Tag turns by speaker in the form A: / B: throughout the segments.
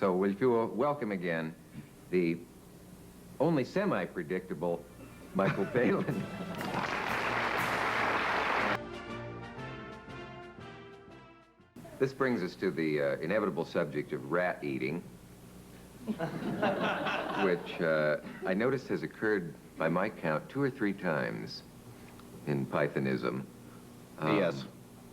A: So if you will welcome again the only semi-predictable Michael Palin. This brings us to the inevitable subject of rat eating, which I noticed has occurred, by my count, 2 or 3 times in Pythonism.
B: Yes.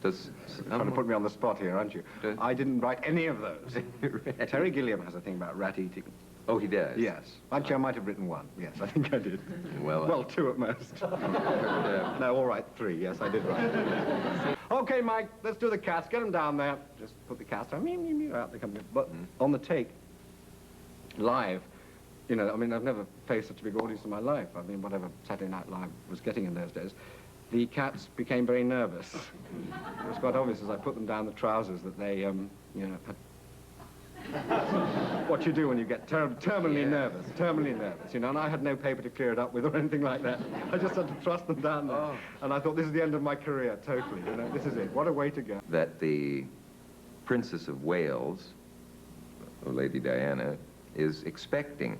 A: You're
B: trying to put me on the spot here, aren't you? I didn't write any of those. Terry Gilliam has a thing about rat eating.
A: Oh, he does?
B: Yes. Actually, I might have written 1. Yes, I think I did. Well, 2 at most. No, all right, 3. Yes, I did write. Okay, Mike, let's do the cats. Get them down there. Just put the cats down. Out they come. But on the take, live, you know, I mean, I've never faced such a big audience in my life. I mean, whatever Saturday Night Live was getting in those days. The cats became very nervous. It was quite obvious as I put them down the trousers that they, you know, had what you do when you get terminally nervous, you know, and I had no paper to clear it up with or anything like that. I just had to thrust them down there. Oh. And I thought, this is the end of my career, totally, you know, this is it. What a way to go.
A: That the Princess of Wales, or Lady Diana, is expecting.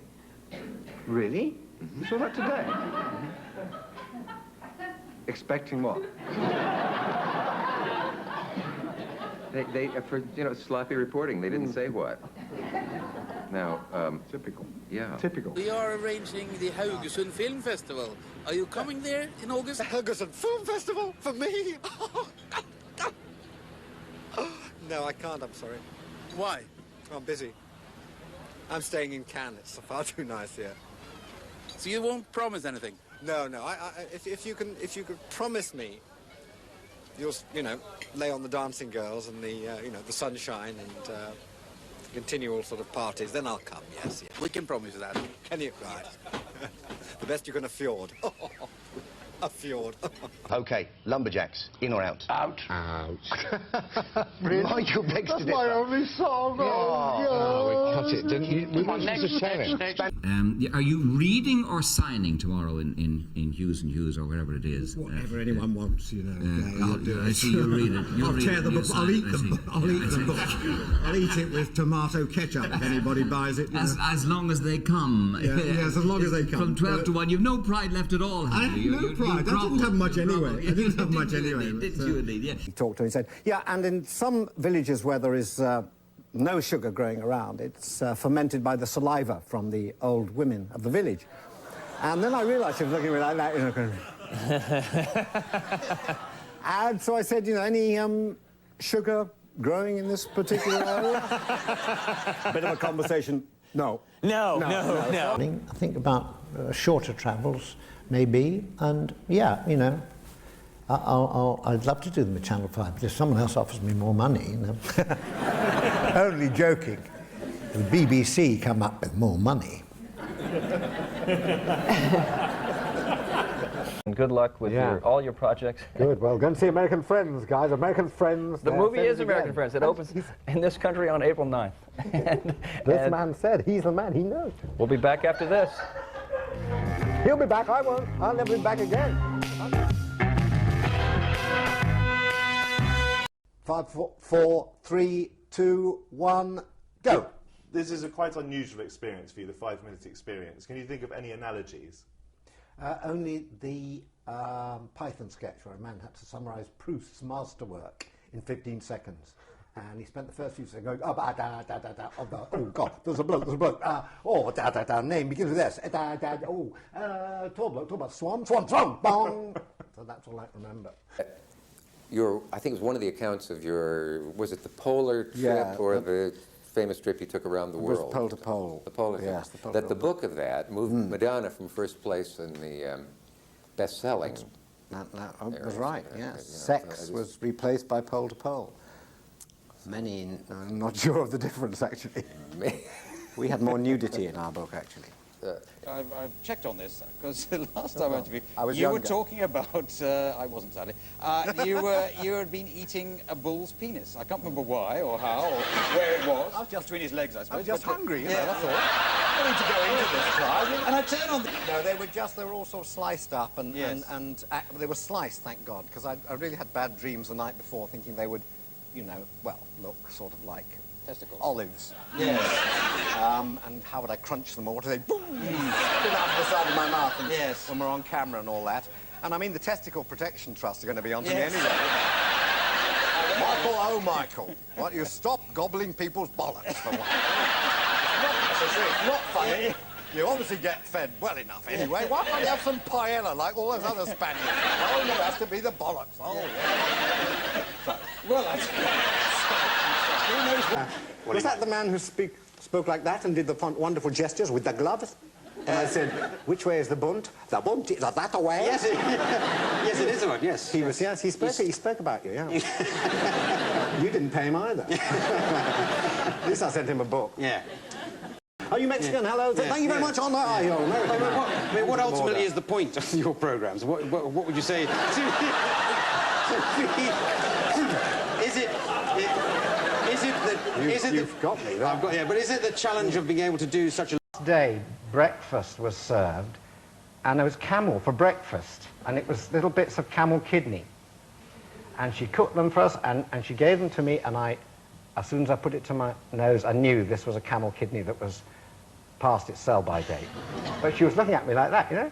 B: Really? Mm-hmm. You saw that today? Mm-hmm. Expecting what?
A: They for, you know, sloppy reporting, they didn't say what. Now,
B: typical.
A: Yeah.
B: Typical.
C: We are arranging the Haugesund Film Festival. Are you coming there in August?
D: The Haugesund Film Festival? For me? No, I can't, I'm sorry.
C: Why?
D: I'm busy. I'm staying in Cannes. It's far too nice here.
C: So you won't promise anything?
D: No. If you could promise me, you'll, you know, lay on the dancing girls and the, you know, the sunshine and continual sort of parties, then I'll come. Yes.
C: We can promise that.
D: Can you? Right. The best you can afford. A fjord.
E: Okay, lumberjacks, in or out?
B: Out.
E: Out.
B: Really?
E: Michael begs to differ.
B: That's my only song.
E: Oh, we cut it, didn't you? We wanted to share it.
F: Are you reading or signing tomorrow in Hughes and Hughes or wherever it is?
G: Whatever anyone wants, you know. I'll do it.
F: I see you read it.
G: I'll tear the book. I'll eat the book. I'll eat it with tomato ketchup if anybody buys it.
F: As long as they come.
G: Yes, as long as they come.
F: From 12 to 1, you've no pride left at all, have you?
G: I have no pride. I didn't have much anyway. Didn't you
F: indeed, yeah.
H: He talked to him, he said, yeah, and in some villages where there is no sugar growing around, it's fermented by the saliva from the old women of the village. And then I realised she was looking at me like that, you know. And so I said, you know, any sugar growing in this particular area? A bit of a conversation. No.
I: No.
J: I think about shorter travels, maybe, and yeah, you know, I'd love to do them at Channel 5, but if someone else offers me more money, you know. Only joking. The BBC come up with more money.
I: And good luck with all your projects.
K: Good. Well, go and see American Friends, guys. American Friends.
I: The movie is American Friends. It opens in this country on April 9th.
K: This man said he's the man. He knows.
I: We'll be back after this.
K: He'll be back. I won't. I'll never be back again.
H: 5, 4, 3, 2, 1, go.
L: This is a quite unusual experience for you, the 5-minute experience. Can you think of any analogies?
J: Only the Python sketch where a man had to summarise Proust's masterwork in 15 seconds. And he spent the first few seconds going, oh, oh God, there's a bloke, name begins with S, tall bloke, swan, bong. So that's all I can remember.
A: I think it was one of the accounts of your, was it the polar trip or the famous trip you took around the world?
H: It was pole to pole.
A: The polar trip.
H: Yes, the pole
A: That the book of that moved Madonna from first place in the best-selling.
H: That was right, yes. Sex was replaced by pole to pole. Many, I'm not sure of the difference, actually. We had more nudity in our book, actually.
M: I've checked on this, because the last time I interviewed you,
H: younger.
M: were talking about, I wasn't sadly, you had been eating a bull's penis. I can't remember why or how or where it was. I was just between his legs, I suppose.
H: I was just hungry, you know, that's all.
M: I need to go into this, Clive. And I turned on
H: No, they were all sort of sliced up, and they were sliced, thank God, because I really had bad dreams the night before, thinking they would, you know, well, look sort of like
M: Testicles.
D: Olives.
M: Yes.
D: And how would I crunch them all? What do they boom? Spit out the side of my mouth. And
M: Yes.
D: When we're on camera and all that. And I mean, the Testicle Protection Trust are going to be onto
M: Yes.
D: me anyway. Michael, oh Michael, why don't you stop gobbling people's bollocks for one? Not funny. You obviously get fed well enough anyway. Why can't you have some paella like all those other Spaniards? Oh, no, it has to be the bollocks. Oh, yeah.
M: So, well, that's...
J: Was that the man who spoke like that and did the wonderful gestures with the gloves? And I said, which way is the bunt? The bunt is that way?
M: Yes, yes, it is the one, yes.
J: He was, yes, he spoke about you, yeah. You didn't pay him either. At least I sent him a book.
M: Yeah.
J: Are you Mexican? Hello.
M: Yes,
J: Thank you very much. On that. Are you American?
M: What ultimately is the point of your programmes? What would you say?
J: You've got me.
M: I've got, yeah, but is it the challenge of being able to do such a...
K: Day, breakfast was served, and there was camel for breakfast, and it was little bits of camel kidney. And she cooked them for us, and she gave them to me, and as soon as I put it to my nose, I knew this was a camel kidney that was past its sell-by date. But she was looking at me like that, you know?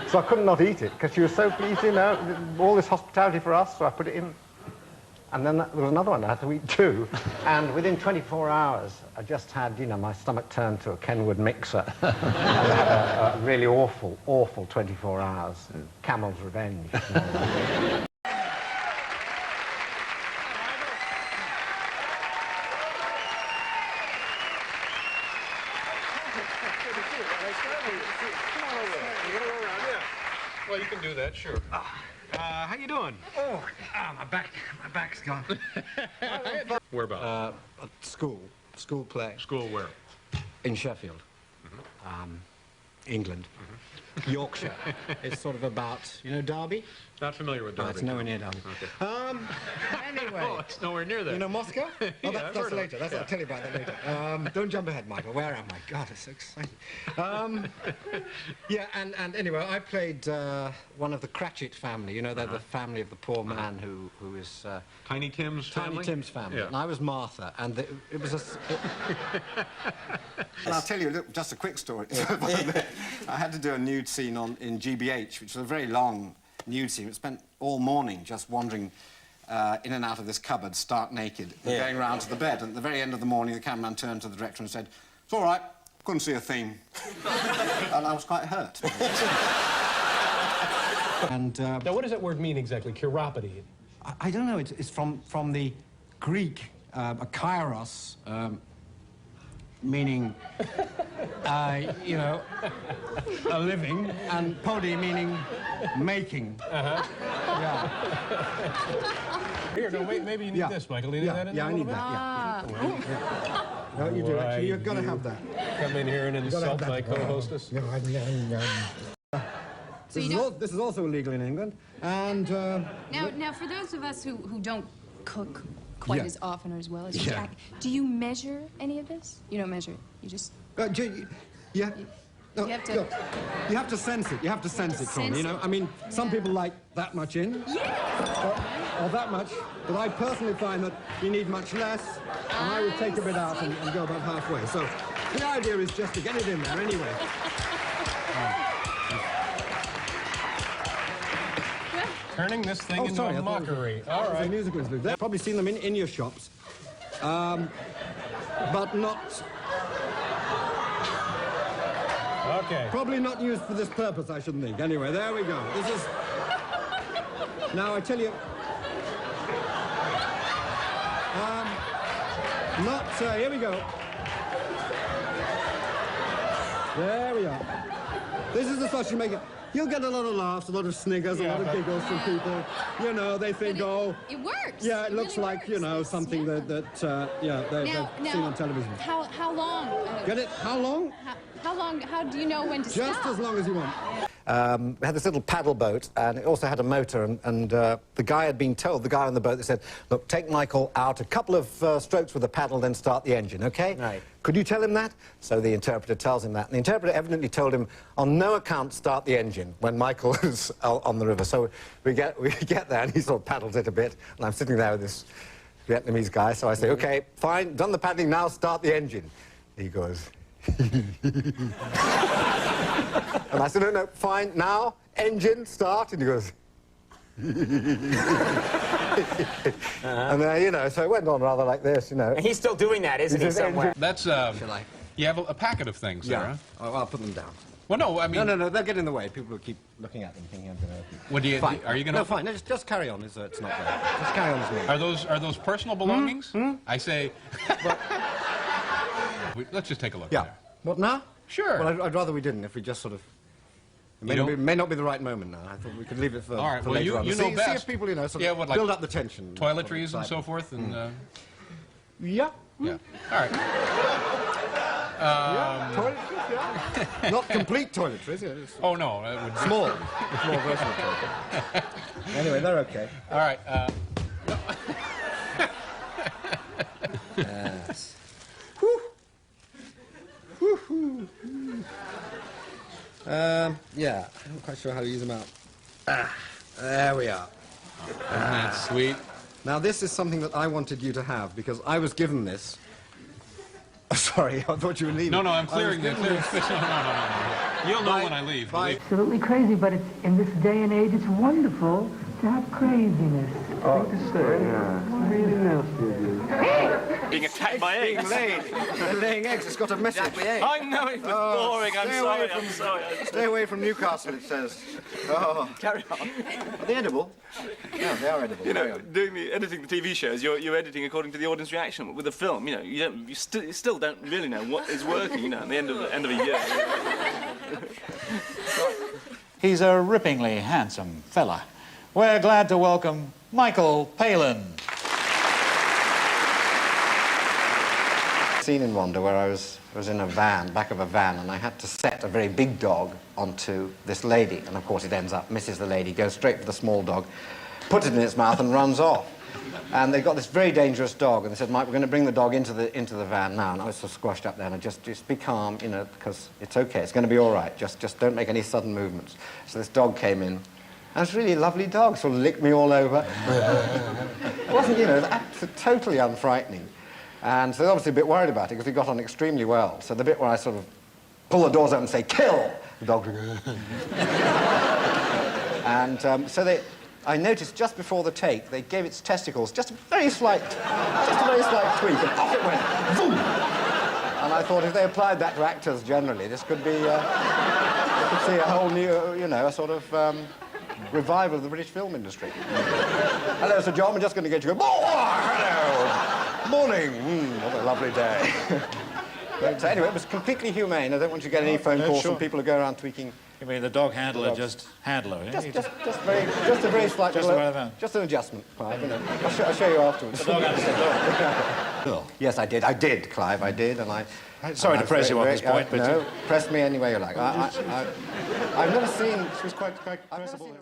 K: So I could not eat it, because she was so pleased, you know, all this hospitality for us, so I put it in. And then there was another one I had to eat too. And within 24 hours, I just had, you know, my stomach turned to a Kenwood mixer. And I had a really awful, awful 24 hours. Camel's revenge.
N: Well, you can do that, sure. How you doing?
J: Oh, my back's gone.
N: Where about?
J: At school play.
N: School where?
J: In Sheffield, England. Yorkshire. It's sort of about, you know, Derby?
N: Not familiar with Derby.
J: No, it's nowhere near Derby.
N: Okay.
J: Anyway.
N: Oh, it's nowhere near there.
J: You know Moscow? Oh,
N: Yeah,
J: that's
N: I've heard
J: later.
N: of it.
J: I'll tell you about that later. Don't jump ahead, Michael. Where am I? God, it's so exciting. Yeah, and anyway, I played one of the Cratchit family. You know, they're the family of the poor man who is...
N: Tiny Tim's family?
J: Tiny Tim's family.
N: Yeah.
J: And I was Martha, and it was a... And I'll tell you just a quick story. I had to do a nude scene in GBH, which was a very long nude scene. We spent all morning just wandering in and out of this cupboard, stark naked, and going round to the bed. And at the very end of the morning, the cameraman turned to the director and said, "It's all right, couldn't see a thing." And I was quite hurt. And
N: now, what does that word mean exactly? Chiropody.
J: I don't know. It's from the Greek, kairos, meaning, you know, a living, and podi meaning making.
N: Uh-huh.
J: Yeah.
N: Here, no, maybe you need this, Michael. You need that in there
J: I
N: a
J: need
N: little
J: that,
N: bit?
J: yeah. No, you do, actually. You've got to have that.
N: Come in here and insult my co-hostess?
J: This is also illegal in England, and...
O: Now, for those of us who don't cook quite as often or as well as you,
J: Yeah.
O: do you measure any of this? You don't measure it. You just...
J: Yeah. No,
O: You have to-
J: no. You have to sense it. You have to sense it, Connie, you know? I mean, some people like that much in. Or that much. But I personally find that you need much less. And I would take a bit out and go about halfway. So the idea is just to get it in there anyway.
N: Turning this thing into a mockery. All right.
J: The musical interlude. They've probably seen them in your shops. But not...
N: Okay.
J: Probably not used for this purpose, I shouldn't think. Anyway, there we go. This is... Now, I tell you... here we go. There we are. This is the sausage maker. You'll get a lot of laughs, a lot of sniggers, a lot of giggles from people. You know, they think,
O: It works.
J: Yeah, it looks like, you know, something that they've seen on television.
O: How long?
J: Get it? How long?
O: How long? How do you know when to
J: Just
O: stop?
J: as long as you want.
H: We had this little paddle boat, and it also had a motor, and the guy had been told, the guy on the boat, that said, look, take Michael out a couple of strokes with the paddle, then start the engine, OK?
K: Right.
H: Could you tell him that? So the interpreter tells him that. And the interpreter evidently told him, on no account start the engine when Michael is on the river. So we get there, and he sort of paddles it a bit, and I'm sitting there with this Vietnamese guy, so I say, OK, fine, done the paddling, now start the engine. He goes... And I said, no, fine, now, engine, start, and he goes... And you know, so it went on rather like this, you know.
P: And he's still doing that, isn't he, somewhere?
N: That's, you have a packet of things there, huh?
H: Oh, I'll put them down.
N: Well, no, I mean...
H: No, they'll get in the way. People will keep looking at them, thinking I'm going to...
N: What do you...
H: Fine.
N: Are you going to...
H: No, fine. No, just carry on. It's not there. Just carry on as normal.
N: Are those personal belongings? I say... Let's just take a look.
H: Yeah. What, now?
N: Sure.
H: Well, I'd rather we didn't, if we just sort of... It may not be the right moment now. I thought we could leave it for,
N: all right,
H: for
N: well,
H: later on.
N: You know best.
H: See if people, you know, sort of
N: like
H: build up the tension.
N: Toiletries and so forth, and...
H: Yeah.
N: Yeah. All right.
H: Yeah, toiletries, yeah. Not complete toiletries, yeah.
N: Oh, no. It would be...
H: Small. A small version of toiletries. Anyway, they're okay.
N: All right.
H: Yes. Yeah, I'm not quite sure how to use them out. There we are.
N: Isn't that sweet?
H: Now, this is something that I wanted you to have, because I was given this... Sorry, I thought you were leaving.
N: No, I'm clearing the space. No. You'll know when I leave.
Q: Absolutely crazy, but it's, in this day and age, it's wonderful to have craziness.
B: Oh, yeah.
Q: Really nasty.
P: Being attacked by eggs.
H: They're laying eggs. It's got a message.
P: I know it was boring. I'm sorry.
H: Stay away from Newcastle, it says. Oh.
P: Carry on.
H: Are they edible? Yeah, they are edible.
P: You know, editing the TV shows, you're editing according to the audience reaction. With a film, you know, you still don't really know what is working. You know, at the end of a year.
R: He's a ripplingly handsome fella. We're glad to welcome Michael Palin.
K: Scene in Wonder where I was in a van, back of a van, and I had to set a very big dog onto this lady, and of course it ends up, misses the lady, goes straight for the small dog, puts it in its mouth and runs off. And they've got this very dangerous dog, and they said, Mike, we're going to bring the dog into the van now. And I was so squashed up there, and I just be calm, you know, because it's okay, it's going to be all right. Just don't make any sudden movements. So this dog came in, and it's really a lovely dog, sort of licked me all over. It wasn't, you know, totally unfrightening. And so they're obviously a bit worried about it, because we got on extremely well. So the bit where I sort of pull the doors open and say, kill, the dog... And so I noticed just before the take, they gave its testicles just a very slight tweak, and off it went, boom! And I thought if they applied that to actors generally, this could be, you could see a whole new, you know, a sort of revival of the British film industry. Hello, Sir John, we're just going to get you a... Oh, hello! Morning! What a lovely day. But anyway, it was completely humane. I don't want you to get any phone calls from people who go around tweaking...
R: You mean the dog handler, just handler, eh?
K: Just a very slight... Just an adjustment, Clive, you know. I'll show you afterwards.
R: The dog handler.
K: Yes, I did, Clive, I did, and I...
R: Sorry to press you on this point, but...
K: No, press me any way you like. I've never seen... She was quite pressable.